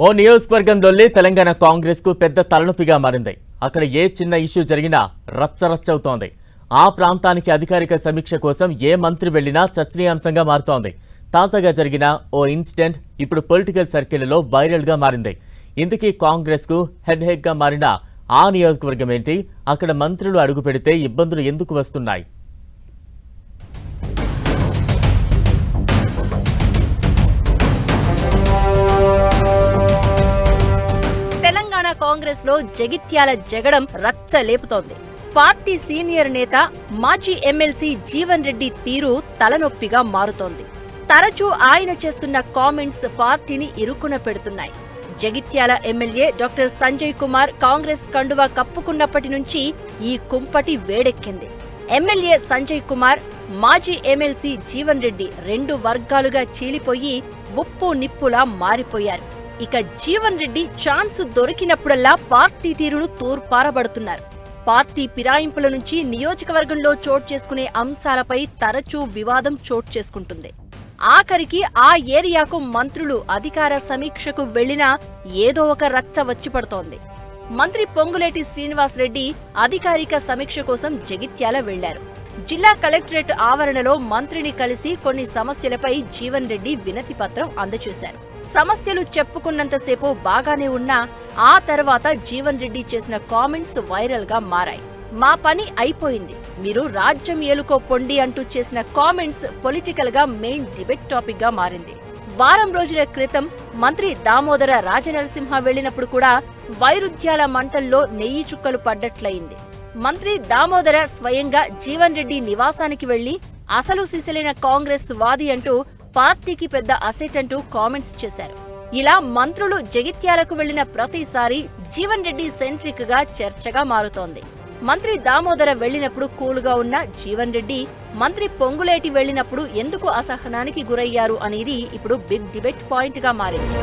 ఓ నియోజకవర్గంలోని తెలంగాణ కాంగ్రెస్ కు పెద్ద తలనొప్పిగా మారింది. అక్కడ ఏ చిన్న ఇష్యూ జరిగినా రచ్చరచ్చవుతోంది. ఆ ప్రాంతానికి అధికారిక సమీక్ష కోసం ఏ మంత్రి వెళ్లినా చర్చనీయాంశంగా మారుతోంది. తాజాగా జరిగిన ఓ ఇన్సిడెంట్ ఇప్పుడు పొలిటికల్ సర్కిల్లో వైరల్ గా మారింది. ఇందుకీ కాంగ్రెస్ కు హెడ్ గా మారిన ఆ నియోజకవర్గం ఏంటి? అక్కడ మంత్రులు అడుగు పెడితే ఇబ్బందులు ఎందుకు వస్తున్నాయి? కాంగ్రెస్ లో జగిత్యాల జగడం రచ్చ లేపుతోంది. పార్టీ సీనియర్ నేత మాజీ ఎమ్మెల్సీ జీవన్ రెడ్డి తీరు తలనొప్పిగా మారుతోంది. తరచూ ఆయన చేస్తున్న కామెంట్స్ పార్టీని ఇరుకున పెడుతున్నాయి. జగిత్యాల ఎమ్మెల్యే డాక్టర్ సంజయ్ కుమార్ కాంగ్రెస్ కండువా కప్పుకున్నప్పటి నుంచి ఈ కుంపటి వేడెక్కింది. ఎమ్మెల్యే సంజయ్ కుమార్, మాజీ ఎమ్మెల్సీ జీవన్ రెడ్డి రెండు వర్గాలుగా చీలిపోయి ఉప్పు నిప్పులా మారిపోయారు. ఇక జీవన్ రెడ్డి ఛాన్స్ దొరికినప్పుడల్లా పార్టీ తీరును తూర్పారబడుతున్నారు. పార్టీ ఫిరాయింపుల నుంచి నియోజకవర్గంలో చోటు చేసుకునే అంశాలపై తరచూ వివాదం చోటు చేసుకుంటుంది. ఆఖరికి ఆ ఏరియాకు మంత్రులు అధికార సమీక్షకు వెళ్లినా ఏదో ఒక రచ్చ వచ్చి పడుతోంది. మంత్రి పొంగులేటి శ్రీనివాసరెడ్డి అధికారిక సమీక్ష కోసం జగిత్యాల వెళ్లారు. జిల్లా కలెక్టరేట్ ఆవరణలో మంత్రిని కలిసి కొన్ని సమస్యలపై జీవన్ రెడ్డి వినతి పత్రం అందజేశారు. సమస్యలు చెప్పుకున్నంతసేపు బాగానే ఉన్నా ఆ తర్వాత జీవన్ రెడ్డి చేసిన కామెంట్స్ వైరల్ గా మారాయి. మా పని అయిపోయింది, మీరు రాజ్యం ఏలుకో పొండి అంటూ చేసిన కామెంట్స్ పొలిటికల్ గా మెయిన్ డిబేట్ టాపిక్ గా మారింది. వారం రోజుల క్రితం మంత్రి దామోదర రాజనరసింహ వెళ్లినప్పుడు కూడా వైరుధ్యాల మంటల్లో నెయ్యి చుక్కలు పడ్డట్లయింది. మంత్రి దామోదర స్వయంగా జీవన్ రెడ్డి నివాసానికి వెళ్లి అసలు సిసలైన కాంగ్రెస్ వాది అంటూ పార్టీకి పెద్ద అసెట్ అంటూ కామెంట్స్ చేశారు. ఇలా మంత్రులు జగిత్యాలకు వెళ్లిన ప్రతిసారి జీవన్ రెడ్డి సెంట్రిక్ గా చర్చగా మారుతోంది. మంత్రి దామోదర వెళ్లినప్పుడు కూల్ గా ఉన్న జీవన్ రెడ్డి మంత్రి పొంగులేటి వెళ్లినప్పుడు ఎందుకు అసహనానికి గురయ్యారు అనేది ఇప్పుడు బిగ్ డిబేట్ పాయింట్ గా మారింది.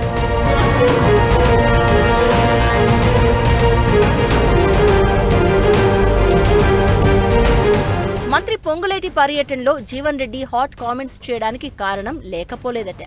మంత్రి పొంగులేటి పర్యటనలో జీవన్ రెడ్డి హాట్ కామెంట్స్ చేయడానికి కారణం లేకపోలేదట.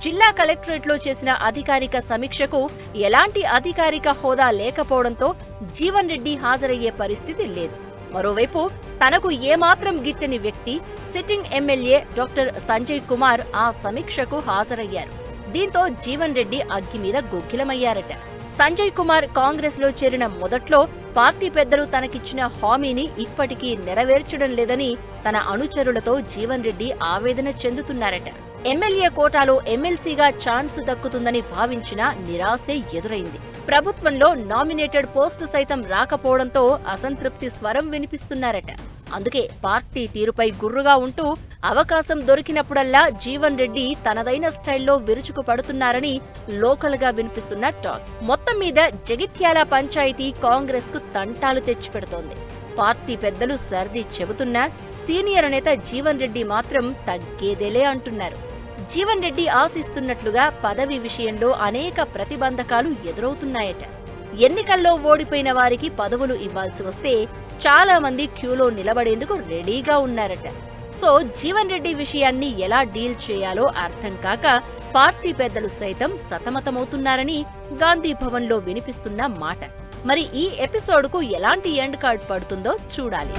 జిల్లా కలెక్టరేట్ లో చేసిన అధికారిక సమీక్షకు ఎలాంటి అధికారిక హోదా లేకపోవడంతో జీవన్ రెడ్డి హాజరయ్యే పరిస్థితి లేదు. మరోవైపు తనకు ఏమాత్రం గిట్టని వ్యక్తి sitting MLA doctor Sanjay Kumar ఆ సమీక్షకు హాజరయ్యారు. దీంతో జీవన్ రెడ్డి అగ్గి మీద గొగ్గిలమయ్యారట. సంజయ్ కుమార్ కాంగ్రెస్ లో చేరిన మొదట్లో పార్టీ పెద్దలు తనకిచ్చిన హామీని ఇప్పటికీ నెరవేర్చడం లేదని తన అనుచరులతో జీవన్ రెడ్డి ఆవేదన చెందుతున్నారట. ఎమ్మెల్యే కోటాలో ఎమ్మెల్సీగా ఛాన్స్ దక్కుతుందని భావించినా నిరాశే ఎదురైంది. ప్రభుత్వంలో నామినేటెడ్ పోస్టు సైతం రాకపోవడంతో అసంతృప్తి స్వరం వినిపిస్తున్నారట. అందుకే పార్టీ తీరుపై గుర్రుగా ఉంటూ అవకాశం దొరికినప్పుడల్లా జీవన్ రెడ్డి తనదైన స్టైల్లో విరుచుకు పడుతున్నారని లోకల్ గా వినిపిస్తున్న టాక్. మొత్తం మీద జగిత్యాల పంచాయతీ కాంగ్రెస్ కు తంటాలు తెచ్చిపెడుతోంది. పార్టీ పెద్దలు సర్ది చెబుతున్నా సీనియర్ నేత జీవన్ రెడ్డి మాత్రం తగ్గేదేలే అంటున్నారు. జీవన్ రెడ్డి ఆశిస్తున్నట్లుగా పదవి విషయంలో అనేక ప్రతిబంధకాలు ఎదురవుతున్నాయట. ఎన్నికల్లో ఓడిపోయిన వారికి పదవులు ఇవ్వాల్సి వస్తే చాలా మంది క్యూలో నిలబడేందుకు రెడీగా ఉన్నారట. సో జీవన్ రెడ్డి విషయాన్ని ఎలా డీల్ చేయాలో అర్థం కాక పార్టీ పెద్దలు సైతం సతమతమవుతున్నారని గాంధీ భవన్ లో వినిపిస్తున్న మాట. మరి ఈ ఎపిసోడ్ కు ఎలాంటి ఎండ్ కార్డ్ పడుతుందో చూడాలి.